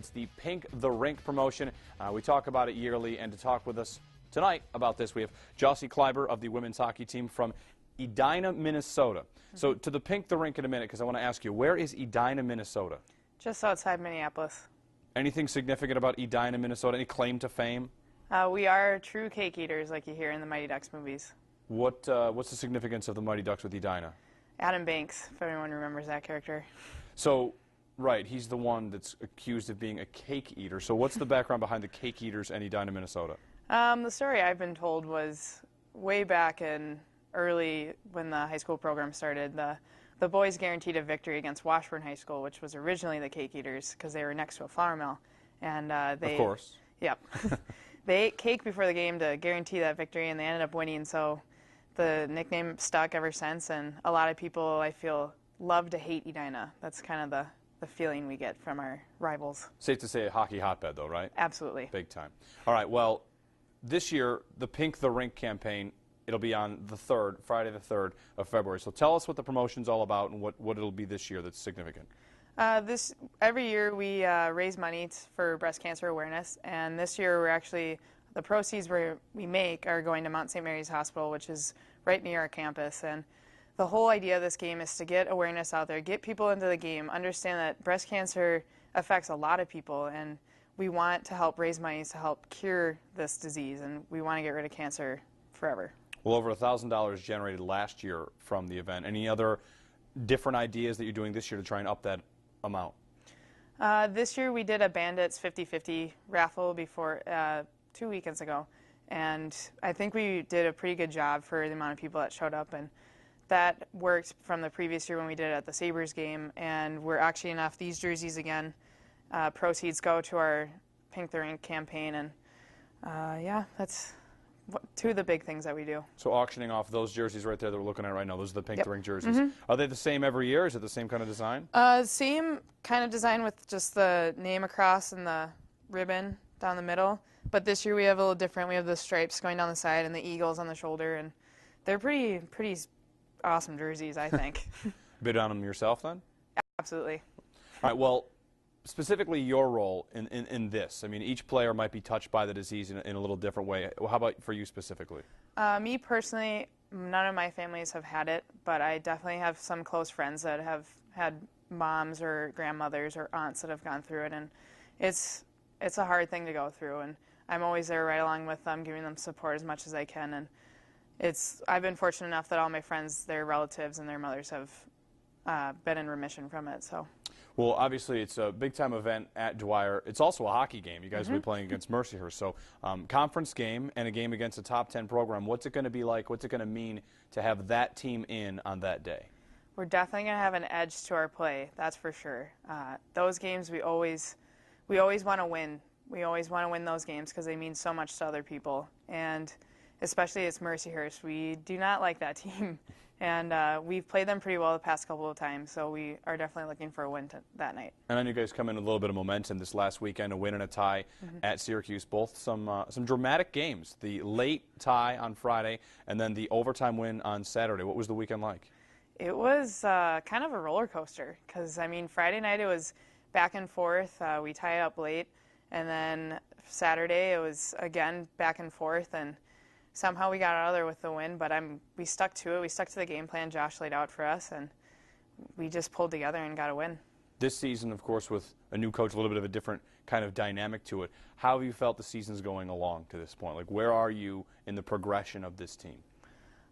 It's the Pink the Rink promotion. We talk about it yearly, and to talk with us tonight about this, we have Jocey Kleiber of the women's hockey team from Edina, Minnesota. So to the Pink the Rink in a minute, because I want to ask you, where is Edina, Minnesota? Just outside Minneapolis. Anything significant about Edina, Minnesota? Any claim to fame? We are true cake eaters, like you hear in the Mighty Ducks movies. What's the significance of the Mighty Ducks with Edina? Adam Banks, if anyone remembers that character. So, right, he's the one that's accused of being a cake eater. So what's the background behind the cake eaters and Edina, Minnesota? The story I've been told was way back in early when the high school program started. The boys guaranteed a victory against Washburn High School, which was originally the cake eaters because they were next to a flour mill. And they, of course. Yep. They ate cake before the game to guarantee that victory, and they ended up winning. So the nickname stuck ever since, and a lot of people, I feel, love to hate Edina. That's kind of the feeling we get from our rivals. Safe to say a hockey hotbed, though, right? Absolutely. Big time. All right, well, this year, the Pink the Rink campaign, it'll be on the 3rd, Friday the 3rd of February. So tell us what the promotion's all about and what it'll be this year that's significant. Every year we raise money for breast cancer awareness, and this year we're actually, the proceeds we make are going to Mount St. Mary's Hospital, which is right near our campus. And the whole idea of this game is to get awareness out there, get people into the game, understand that breast cancer affects a lot of people, and we want to help raise money to help cure this disease, and we want to get rid of cancer forever. Well, over $1,000 generated last year from the event. Any other different ideas that you're doing this year to try and up that amount? This year we did a Bandits 50-50 raffle before 2 weekends ago, and I think we did a pretty good job for the amount of people that showed up, and that worked from the previous year when we did it at the Sabres game, and we're auctioning off these jerseys again. Proceeds go to our Pink the Rink campaign, and yeah, that's two of the big things that we do. So auctioning off those jerseys right there that we're looking at right now, those are the Pink Yep. the Rink jerseys. Are they the same every year? Is it the same kind of design? Same kind of design with just the name across and the ribbon down the middle. But this year we have a little different. We have the stripes going down the side and the eagles on the shoulder, and they're pretty awesome jerseys, I think. Bid on them yourself then? Absolutely. All right, well, specifically your role in this. I mean, each player might be touched by the disease in a little different way. How about for you specifically? Me personally, none of my families have had it, but I definitely have some close friends that have had moms or grandmothers or aunts that have gone through it, and it's a hard thing to go through, and I'm always there right along with them, giving them support as much as I can, and I've been fortunate enough that all my friends, their relatives and their mothers have been in remission from it. So. Well, obviously, it's a big-time event at Dwyer. It's also a hockey game. You guys will be playing against Mercyhurst. So, conference game and a game against a top 10 program. What's it going to be like? What's it going to mean to have that team in on that day? We're definitely going to have an edge to our play, that's for sure. Those games we always want to win. We always want to win those games because they mean so much to other people. And especially it's Mercyhurst. We do not like that team. And we've played them pretty well the past couple of times, so we are definitely looking for a win that night. And I know you guys come in with a little bit of momentum this last weekend, a win and a tie at Syracuse. Both some dramatic games. The late tie on Friday and then the overtime win on Saturday. What was the weekend like? It was kind of a roller coaster because, I mean, Friday night it was back and forth. We tied up late, and then Saturday it was, again, back and forth, and somehow we got out of there with the win, but we stuck to it. We stuck to the game plan Josh laid out for us, and we just pulled together and got a win. This season, of course, with a new coach, a little bit of a different kind of dynamic to it. How have you felt the season's going along to this point? Like, where are you in the progression of this team?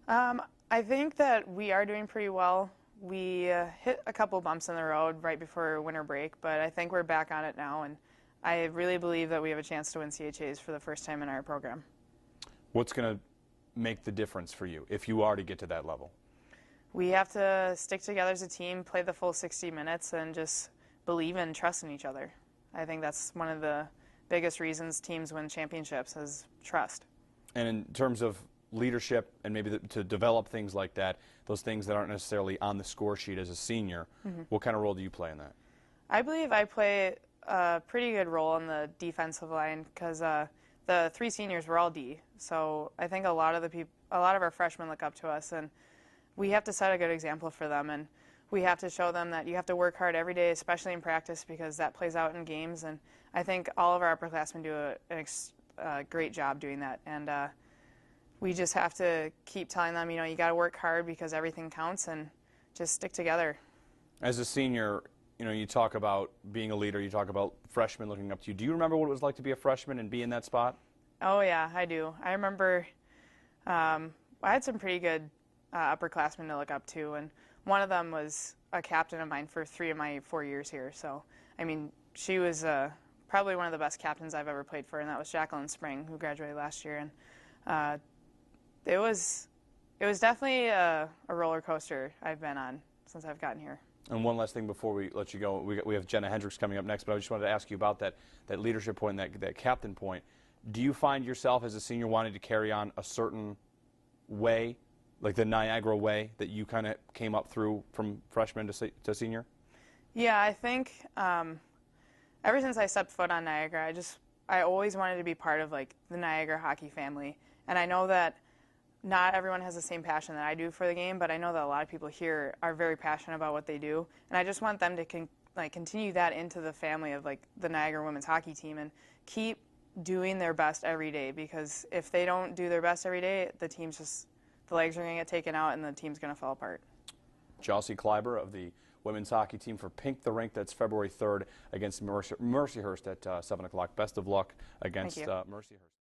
I think that we are doing pretty well. We hit a couple bumps in the road right before winter break, but I think we're back on it now, and I really believe that we have a chance to win CHAs for the first time in our program. What's going to make the difference for you if you are to get to that level? We have to stick together as a team, play the full 60 minutes, and just believe and trust in each other. I think that's one of the biggest reasons teams win championships is trust. And in terms of leadership and maybe to develop things like that, those things that aren't necessarily on the score sheet as a senior, what kind of role do you play in that? I believe I play a pretty good role on the defensive line because the three seniors were all D, so I think a lot of our freshmen look up to us, and we have to set a good example for them. And we have to show them that you have to work hard every day, especially in practice, because that plays out in games. And I think all of our upperclassmen do a great job doing that. And we just have to keep telling them, you got to work hard because everything counts, and just stick together. As a senior, you talk about being a leader, you talk about freshmen looking up to you. Do you remember what it was like to be a freshman and be in that spot? Oh, yeah, I do. I remember I had some pretty good upperclassmen to look up to, and one of them was a captain of mine for 3 of my 4 years here. So, I mean, she was probably one of the best captains I've ever played for, and that was Jacqueline Spring, who graduated last year. And it was definitely a roller coaster I've been on since I've gotten here. And one last thing before we let you go, we have Jenna Hendricks coming up next, but I just wanted to ask you about that leadership point, that captain point. Do you find yourself as a senior wanting to carry on a certain way, like the Niagara way that you kind of came up through from freshman to senior? Yeah, I think ever since I stepped foot on Niagara, I always wanted to be part of like the Niagara hockey family. And I know that not everyone has the same passion that I do for the game, but I know that a lot of people here are very passionate about what they do. And I just want them to continue that into the family of like the Niagara women's hockey team and keep doing their best every day, because if they don't do their best every day, the legs are going to get taken out and the team's going to fall apart. Jocey Kleiber of the women's hockey team for Pink the Rink. That's February 3rd against Mercyhurst at 7 o'clock. Best of luck against Mercyhurst.